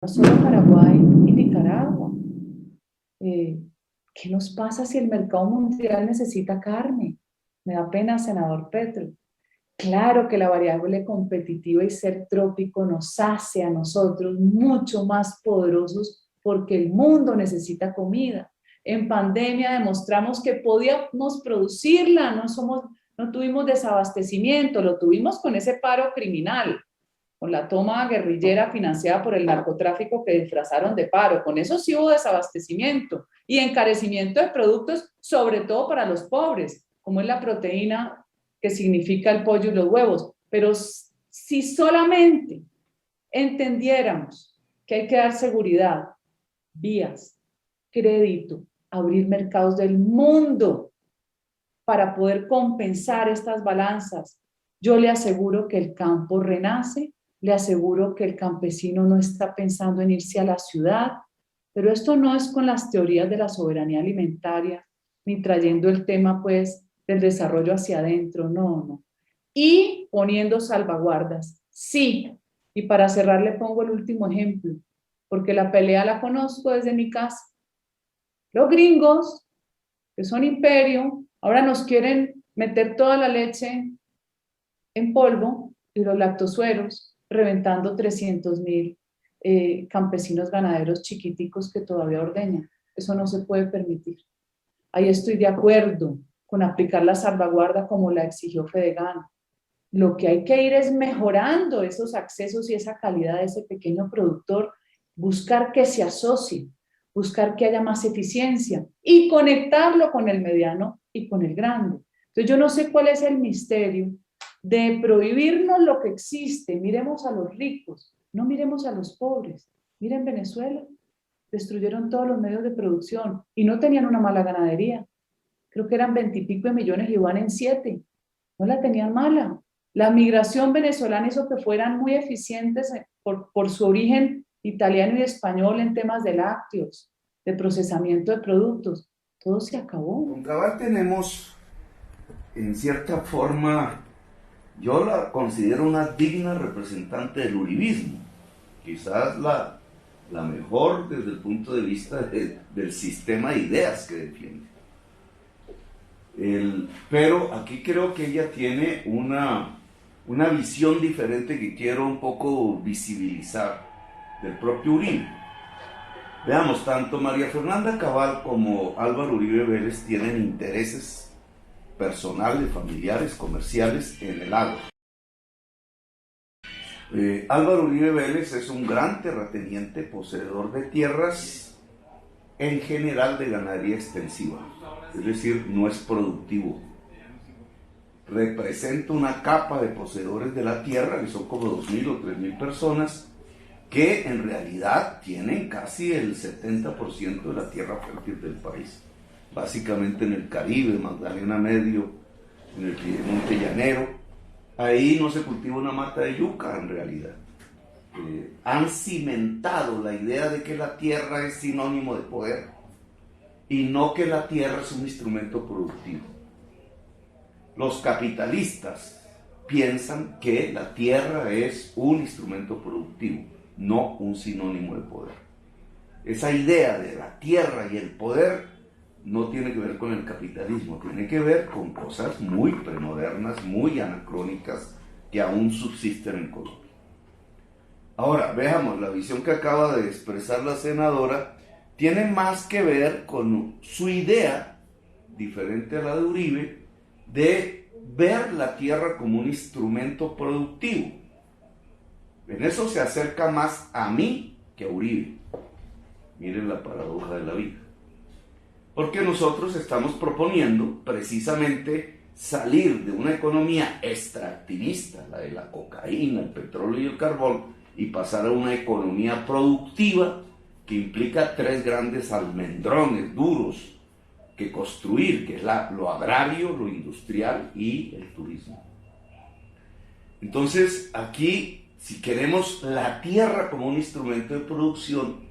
solo Paraguay y Nicaragua. Eh, ¿Qué nos pasa si el mercado mundial necesita carne? Me da pena, senador Petro. Claro que la variable competitiva y ser trópico nos hace a nosotros mucho más poderosos porque el mundo necesita comida. En pandemia demostramos que podíamos producirla, no tuvimos desabastecimiento, lo tuvimos con ese paro criminal, con la toma guerrillera financiada por el narcotráfico que disfrazaron de paro. Con eso sí hubo desabastecimiento y encarecimiento de productos, sobre todo para los pobres, como es la proteína que significa el pollo y los huevos. Pero si solamente entendiéramos que hay que dar seguridad, vías, crédito, abrir mercados del mundo para poder compensar estas balanzas, yo le aseguro que el campo renace, le aseguro que el campesino no está pensando en irse a la ciudad, pero esto no es con las teorías de la soberanía alimentaria, ni trayendo el tema pues del desarrollo hacia adentro, no. Y poniendo salvaguardas, sí. Y para cerrar le pongo el último ejemplo, porque la pelea la conozco desde mi casa. Los gringos, que son imperio, ahora nos quieren meter toda la leche en polvo y los lactosueros, reventando 300.000 campesinos ganaderos chiquiticos que todavía ordeñan. Eso no se puede permitir. Ahí estoy de acuerdo con aplicar la salvaguarda como la exigió Fedegan. Lo que hay que ir es mejorando esos accesos y esa calidad de ese pequeño productor, buscar que se asocie, buscar que haya más eficiencia y conectarlo con el mediano y con el grande. Entonces yo no sé cuál es el misterio de prohibirnos lo que existe. Miremos a los ricos, no miremos a los pobres. Miren Venezuela, destruyeron todos los medios de producción y no tenían una mala ganadería. Creo que eran 20 y pico de millones y van en 7. No la tenían mala. La migración venezolana hizo que fueran muy eficientes por su origen italiano y español en temas de lácteos, de procesamiento de productos. Todo se acabó. Con Cabal tenemos, en cierta forma, yo la considero una digna representante del uribismo, quizás la mejor desde el punto de vista del sistema de ideas que defiende. Pero aquí creo que ella tiene una visión diferente que quiero un poco visibilizar del propio Uribe. Veamos, tanto María Fernanda Cabal como Álvaro Uribe Vélez tienen intereses personales, familiares, comerciales en el agro. Álvaro Uribe Vélez es un gran terrateniente, poseedor de tierras, en general de ganadería extensiva, es decir, no es productivo. Representa una capa de poseedores de la tierra, que son como 2.000 o 3.000 personas, que en realidad tienen casi el 70% de la tierra fértil del país, básicamente en el Caribe, Magdalena Medio, en el Piedemonte Llanero. Ahí no se cultiva una mata de yuca en realidad. Han cimentado la idea de que la tierra es sinónimo de poder y no que la tierra es un instrumento productivo. Los capitalistas piensan que la tierra es un instrumento productivo, no un sinónimo de poder. Esa idea de la tierra y el poder no tiene que ver con el capitalismo, tiene que ver con cosas muy premodernas, muy anacrónicas, que aún subsisten en Colombia. Ahora, veamos, la visión que acaba de expresar la senadora tiene más que ver con su idea, diferente a la de Uribe, de ver la tierra como un instrumento productivo. En eso se acerca más a mí que a Uribe. Miren la paradoja de la vida. Porque nosotros estamos proponiendo precisamente salir de una economía extractivista, la de la cocaína, el petróleo y el carbón, y pasar a una economía productiva que implica 3 grandes almendrones duros que construir, que es lo agrario, lo industrial y el turismo. Entonces, aquí, si queremos la tierra como un instrumento de producción,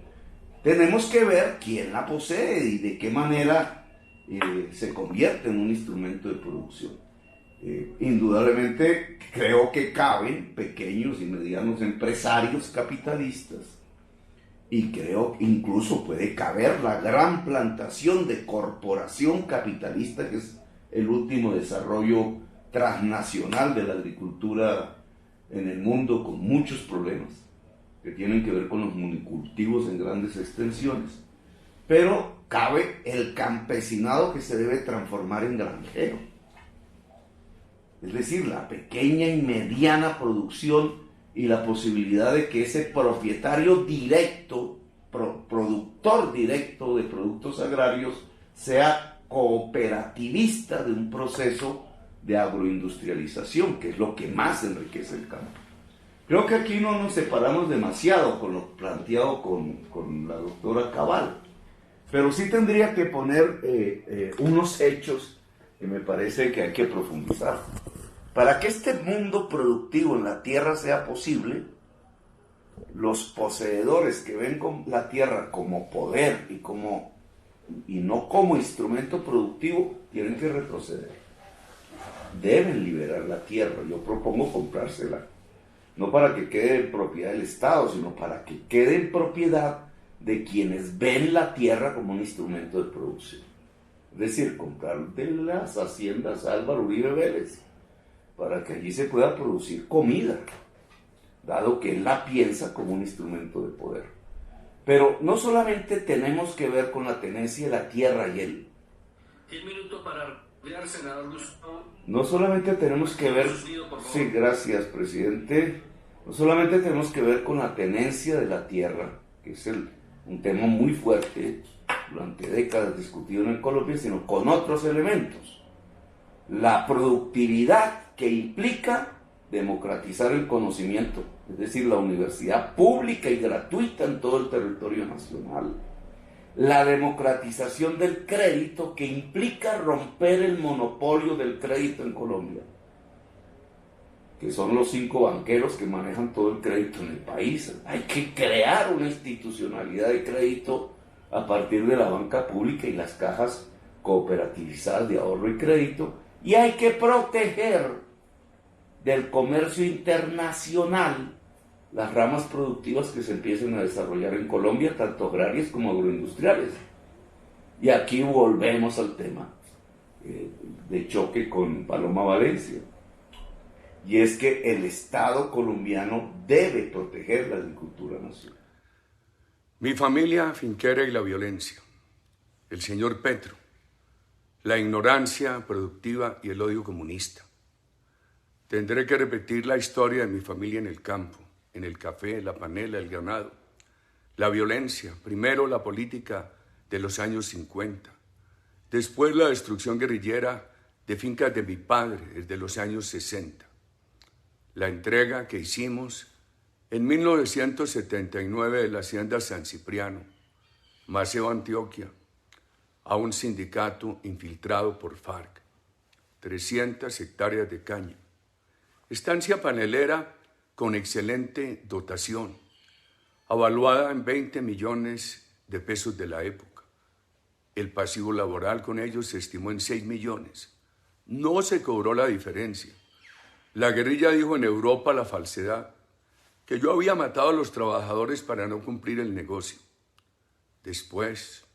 tenemos que ver quién la posee y de qué manera se convierte en un instrumento de producción. Indudablemente creo que caben pequeños y medianos empresarios capitalistas Y creo que incluso puede caber la gran plantación de corporación capitalista, que es el último desarrollo transnacional de la agricultura en el mundo, con muchos problemas que tienen que ver con los monocultivos en grandes extensiones. Pero cabe el campesinado que se debe transformar en granjero. Es decir, la pequeña y mediana producción y la posibilidad de que ese propietario directo, productor directo de productos agrarios, sea cooperativista de un proceso de agroindustrialización, que es lo que más enriquece el campo. Creo que aquí no nos separamos demasiado con lo planteado con la doctora Cabal, pero sí tendría que poner unos hechos que me parece que hay que profundizar. Para que este mundo productivo en la tierra sea posible, los poseedores que ven con la tierra como poder y no como instrumento productivo, tienen que retroceder. Deben liberar la tierra. Yo propongo comprársela. No para que quede en propiedad del Estado, sino para que quede en propiedad de quienes ven la tierra como un instrumento de producción. Es decir, comprar de las haciendas Álvaro Uribe Vélez, para que allí se pueda producir comida, dado que él la piensa como un instrumento de poder. Pero no solamente tenemos que ver con la tenencia de la tierra y él. 10 minutos para retirar, senador Gustavo. No solamente tenemos que ver... Sí, gracias, presidente. No solamente tenemos que ver con la tenencia de la tierra, que es un tema muy fuerte, durante décadas discutido en Colombia, sino con otros elementos. La productividad que implica democratizar el conocimiento, es decir, la universidad pública y gratuita en todo el territorio nacional. La democratización del crédito, que implica romper el monopolio del crédito en Colombia, que son los 5 banqueros que manejan todo el crédito en el país. Hay que crear una institucionalidad de crédito a partir de la banca pública y las cajas cooperativizadas de ahorro y crédito, y hay que proteger del comercio internacional las ramas productivas que se empiecen a desarrollar en Colombia, tanto agrarias como agroindustriales. Y aquí volvemos al tema de choque con Paloma Valencia, y es que el Estado colombiano debe proteger la agricultura nacional. Mi familia finquera y la violencia, el señor Petro, la ignorancia productiva y el odio comunista. Tendré que repetir la historia de mi familia en el campo, en el café, la panela, el ganado. La violencia, primero la política de los años 50, después la destrucción guerrillera de fincas de mi padre desde los años 60. La entrega que hicimos en 1979 de la hacienda San Cipriano, Maceo, Antioquia, a un sindicato infiltrado por FARC, 300 hectáreas de caña, estancia panelera con excelente dotación, avaluada en 20 millones de pesos de la época. El pasivo laboral con ellos se estimó en 6 millones. No se cobró la diferencia. La guerrilla dijo en Europa la falsedad, que yo había matado a los trabajadores para no cumplir el negocio. Después,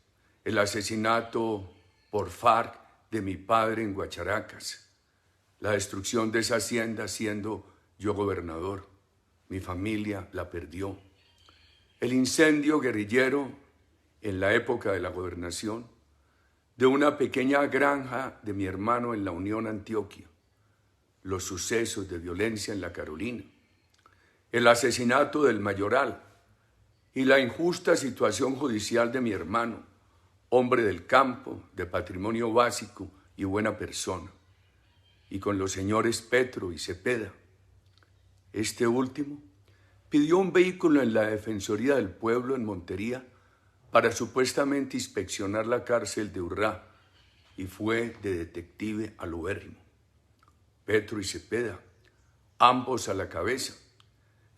el asesinato por FARC de mi padre en Guacharacas, la destrucción de esa hacienda siendo yo gobernador. Mi familia la perdió. El incendio guerrillero en la época de la gobernación de una pequeña granja de mi hermano en la Unión Antioquia. Los sucesos de violencia en la Carolina. El asesinato del mayoral y la injusta situación judicial de mi hermano, hombre del campo, de patrimonio básico y buena persona, y con los señores Petro y Cepeda. Este último pidió un vehículo en la Defensoría del Pueblo en Montería para supuestamente inspeccionar la cárcel de Urrá, y fue de detective alobérrimo. Petro y Cepeda, ambos a la cabeza,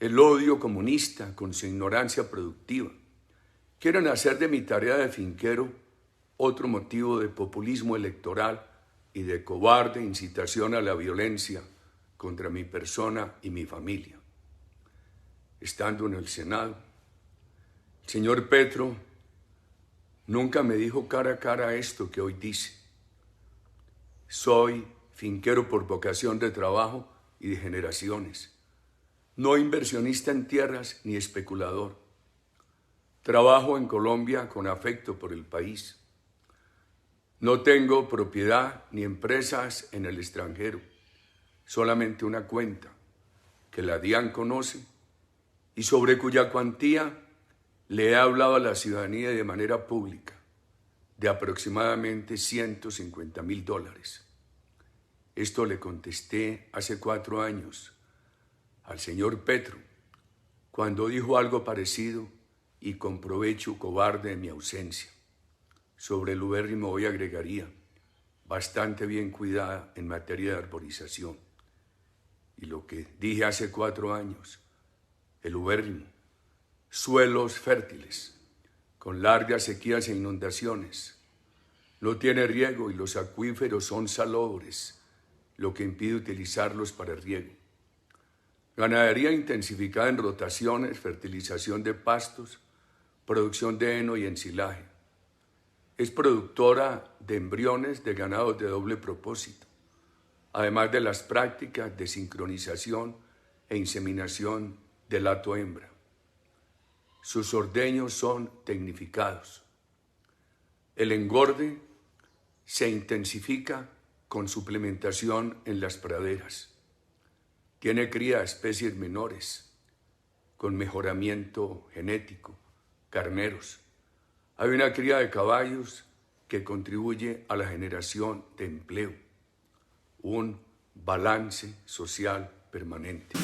el odio comunista con su ignorancia productiva, quieren hacer de mi tarea de finquero otro motivo de populismo electoral y de cobarde incitación a la violencia contra mi persona y mi familia. Estando en el Senado, El señor Petro nunca me dijo cara a cara esto que hoy dice. Soy finquero por vocación de trabajo y de generaciones, no inversionista en tierras ni especulador. Trabajo en Colombia con afecto por el país. No tengo propiedad ni empresas en el extranjero, solamente una cuenta que la DIAN conoce y sobre cuya cuantía le he hablado a la ciudadanía de manera pública, de aproximadamente $150.000. Esto le contesté hace 4 años al señor Petro, cuando dijo algo parecido y con provecho cobarde en mi ausencia. Sobre el ubérrimo hoy agregaría, bastante bien cuidada en materia de arborización. Y lo que dije hace 4 años, el ubérrimo, suelos fértiles, con largas sequías e inundaciones, no tiene riego y los acuíferos son salobres, lo que impide utilizarlos para riego. Ganadería intensificada en rotaciones, fertilización de pastos, producción de heno y ensilaje. Es productora de embriones de ganados de doble propósito, además de las prácticas de sincronización e inseminación del hato hembra. Sus ordeños son tecnificados. El engorde se intensifica con suplementación en las praderas. Tiene cría de especies menores, con mejoramiento genético, carneros. Hay una cría de caballos que contribuye a la generación de empleo, un balance social permanente.